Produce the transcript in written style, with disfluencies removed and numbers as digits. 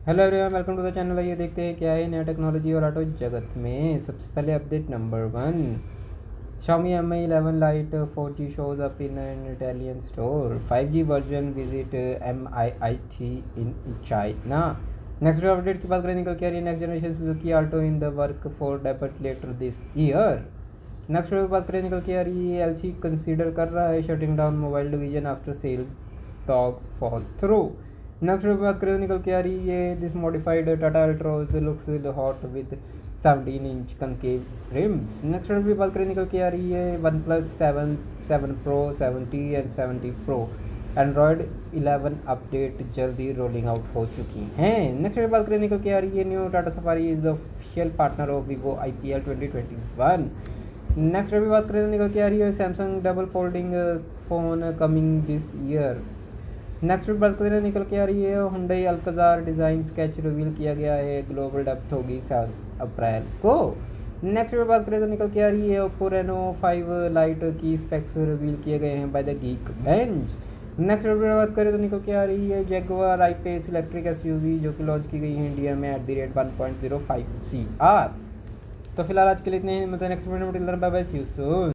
Hello everyone, welcome to the channel. आइए देखते हैं क्या है नया टेक्नोलॉजी और ऑटो जगत में। सबसे पहले update number 1, Xiaomi Mi 11 Lite 4G shows up in an Italian store. 5G version visit MIIT in China. Next update की बात करें, निकल के आ रही है next generation Suzuki Alto in the work for debut later this year. Next की बात करें, निकल के आ रही है एलजी कंसीडर कर रहा है shutting down mobile division after sale talks fall through. Next की बात करें, निकल के आ रही है this modified Tata Altroz looks hot with 17 inch concave rims. Next की बात करें, निकल के आ रही है OnePlus 7 pro 70 and 70 pro Android 11 update जल्दी रोलिंग आउट हो चुकी हैं। नेक्स्ट की बात करें, निकल के आ रही है new Tata safari is the official partner of Vivo IPL 2021। Next अभी बात करें तो निकल के आ रही है Samsung double folding phone coming this year. Next बात करें निकल के आ रही है Hyundai Alcazar design sketch reveal किया गया है, ग्लोबल डेप्थ होगी 7 अप्रैल को। नेक्स्ट बात करें तो निकल के आ रही है ओप्पो रेनो 5 लाइट की स्पेक्स रिवील किए गए हैं by the geek bench. Next बात करें तो निकल के आ रही है जैगुआर I-Pace इलेक्ट्रिक SUV जो कि लॉन्च की गई है इंडिया में एट द रेट 1.05 CR। तो फिलहाल आज के लिए इतने ही, मतलब नेक्स्ट वीडियो में, bye bye, see you soon.